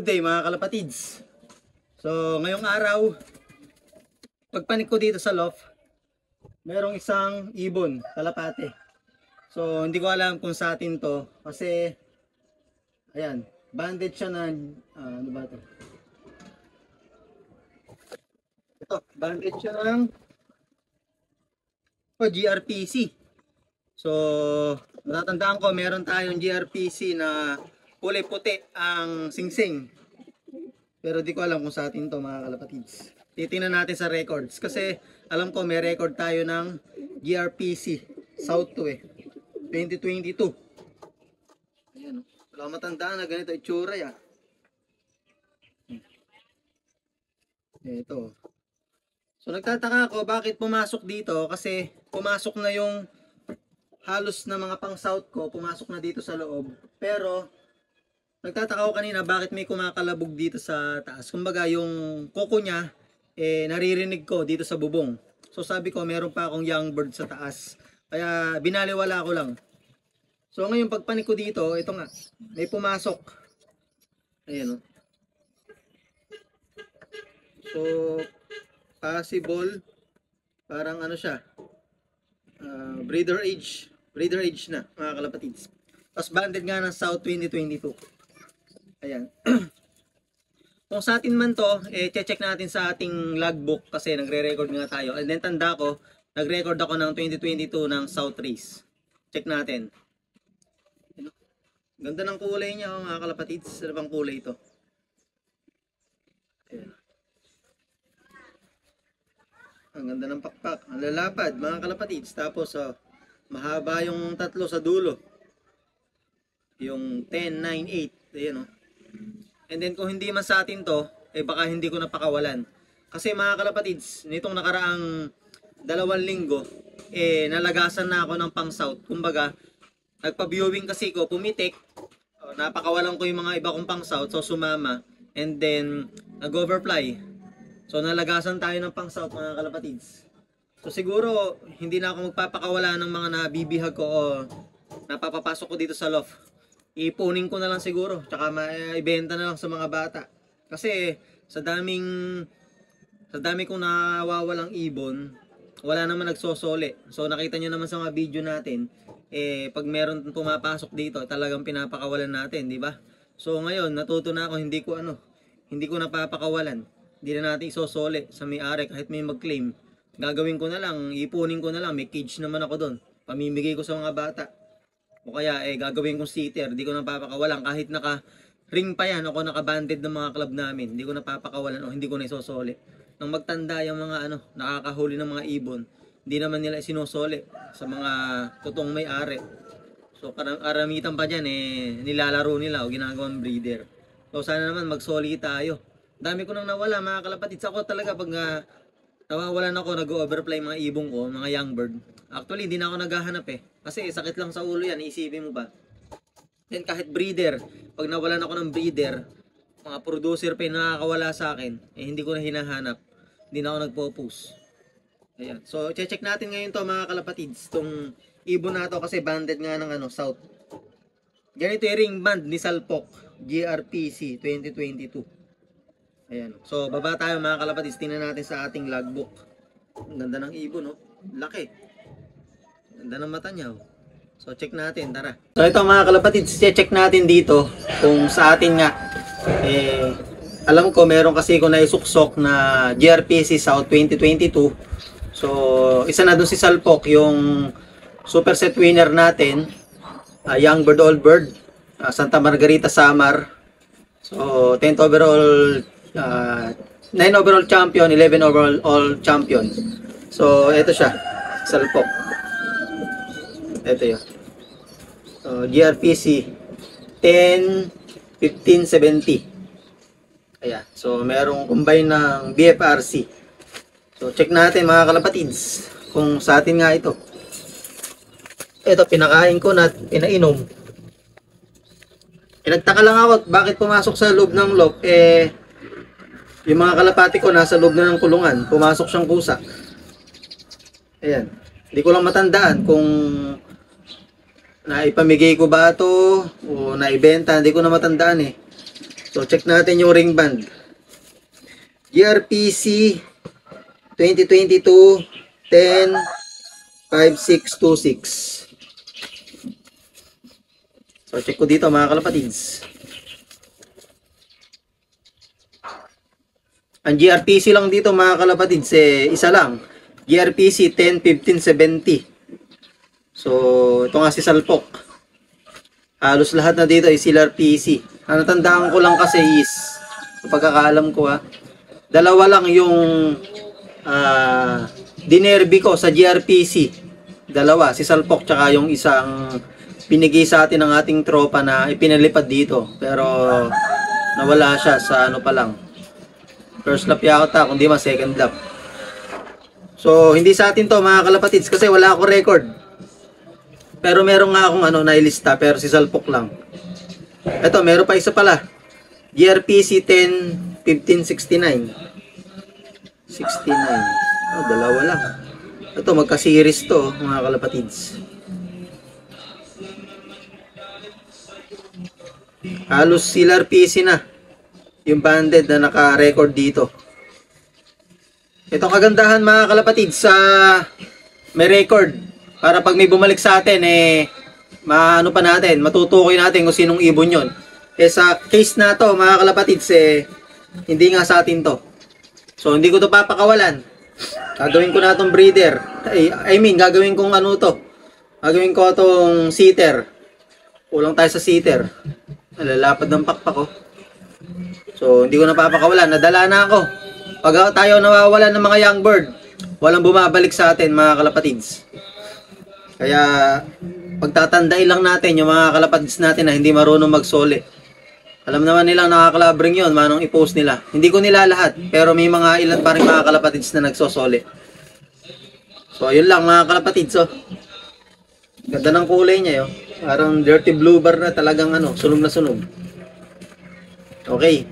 Good day mga kalapatids. So ngayong araw, pagpanik ko dito sa loft, merong isang ibon, kalapate. So hindi ko alam kung sa atin to kasi ayan, banded siya na ano ba to? Ito, banded siya ng GRPC. So natatandaan ko meron tayong GRPC na kulay puti ang singsing. Pero di ko alam kung sa atin to mga kalapatids. Titingnan natin sa records kasi alam ko may record tayo ng GRPC South 2 2022. Ayan, wala matandaan na ganito itsura ya. Ito. So nagtataka ako bakit pumasok dito kasi pumasok na yung halos na mga pang south ko, pumasok na dito sa loob. Pero nagtataka ako kanina bakit may kumakalabog dito sa taas. Kumbaga yung kuko niya naririnig ko dito sa bubong. So sabi ko meron pa akong young bird sa taas. Kaya binaliwala ko lang. So ngayon pagpanik ko dito, ito nga, may pumasok. Ayan o. So possible parang ano siya, breeder age na mga kalapatids. Tapos banded nga ng South 2022. Ayan. Kung sa atin man to, check natin sa ating logbook kasi nagre-record nga tayo. And then tanda ko, nag-record ako ng 2022 ng South Race. Check natin. Ganda ng kulay niya mga kalapatids. Ano bang kulay ito? Ayan. Ang ganda ng pakpak. Ang lalapad mga kalapatids. Tapos mahaba yung tatlo sa dulo. Yung 10, 9, 8. Ayan o. And then kung hindi man sa atin to, baka hindi ko napakawalan. Kasi mga kalapatids, nitong nakaraang 2 linggo, nalagasan na ako ng pang south. Kumbaga, nagpa-viewing kasi ko, pumitik, napakawalan ko yung mga iba kong pang south, so sumama. And then, nag-overfly. So nalagasan tayo ng pang south mga kalapatids. So siguro, hindi na ako magpapakawala ng mga nabibihag ko o napapapasok ko dito sa loft. Ipunin ko na lang siguro, tsaka maibenta na lang sa mga bata. Kasi sa dami kong nawawalang ibon, wala naman nagsosole. So nakita nyo naman sa mga video natin, pag meron pumapasok dito, talagang pinapakawalan natin, di ba? So ngayon, natuto na ako, hindi ko napapakawalan. Hindi na natin isosole sa may-ari kahit may mag-claim. Gagawin ko na lang, ipunin ko na lang, may cage naman ako doon. Pamimigay ko sa mga bata. O kaya gagawin kong sitter, di ko napapakawalan kahit naka-ring pa yan ako naka-banded ng mga club namin, hindi ko napapakawalan o hindi ko na isosole. Nang magtanda yung mga nakakahuli ng mga ibon, hindi naman nila sinusole sa mga totoong may-ari. So karamitan pa dyan nilalaro nila o ginagawang breeder. So sana naman magsoli tayo. Dami ko nang nawala mga kalapatids. Ako talaga pag nawawalan ako, nag-overfly mga ibong ko, mga young bird. Actually, hindi na ako naghahanap kasi sakit lang sa ulo yan, isipin mo ba? Then kahit breeder, pag nawalan ako ng breeder, mga producer pa yung nakakawala sa akin, hindi ko na hinahanap. Hindi na ako nagpo-post. Ayan. So, check natin ngayon to mga kalapatids. Itong ibon na to kasi banded nga ng south. Ganito yung ring band ni Salpok, GRPC 2022. Ayan. So, baba tayo mga kalapatids. Tingnan natin sa ating logbook. Ang ganda ng ibon, laki. Ganda ng mata niya, So, check natin. Tara. So, ito mga kalapatids. Check natin dito kung sa atin nga. Alam ko, meron kasi ko naisuksok na GRPC South 2022. So, isa na dun si Salpok, yung super set winner natin. Young bird, old bird. Santa Margarita Samar. So, 10th overall 9 overall champion, 11 overall all champion. So, ito siya. Salpok. Ito yun. So, GRPC 10, 15, 70. Ayan. So, merong combine ng BFRC. So, check natin mga kalapatids kung sa atin nga ito. Ito, pinakain ko na pinainom. Nagtaka lang ako bakit pumasok sa loob ng loft yung mga kalapati ko nasa loob na ng kulungan, pumasok siyang kusa. Ayan. Hindi ko lang matandaan kung naipamigay ko ba ito o naibenta, hindi ko na matandaan So, check natin yung ring band. GRPC 2022 10 5626. So, check ko dito mga kalapatids. Ang GRPC lang dito mga kalapatids, isa lang. GRPC 101570. So, ito nga si Salpok. Halos lahat na dito ay CLRPC. Ang natandaan ko lang kasi is, sa pagkakaalam ko dalawa lang yung dinerby ko sa GRPC. Dalawa, si Salpok tsaka yung isang pinigay sa atin ng ating tropa na ipinalipad dito. Pero nawala siya sa ano pa lang. First lap yata, kundi mas second lap. So, hindi sa atin to mga kalapatids kasi wala ako record. Pero meron nga akong nailista pero si Salpok lang. Ito, meron pa isa pala. GRPC 10 1569. 69. Oh, dalawa lang. Ito, magka-series to mga kalapatids. Halos CLRPC na yung banded na naka-record dito. Ito kagandahan mga kalapatids sa may record. Para pag may bumalik sa atin, maano pa natin, matutukoy natin kung sinong ibon yon. Sa case na to mga kalapatids, hindi nga sa atin to. So, hindi ko to papakawalan. Gagawin ko na itong breeder. Gagawin kong Gagawin ko itong seater. Kulang tayo sa seater. Nalalapad ng pakpak ko. So, hindi ko na papakawalan. Nadala na ako. Pag tayo nawawalan ng mga young bird, walang bumabalik sa atin mga kalapatids. Kaya, pagtatandain lang natin yung mga kalapatids natin na hindi marunong magsoli. Alam naman nilang nakakalabring yun, manong i-post nila. Hindi ko nila lahat, pero may mga ilan pa rin mga kalapatids na nagsosoli. So, yun lang mga kalapatids. Ganda ng kulay niya, Parang dirty blue bar na talagang sunog na sunog. Okay.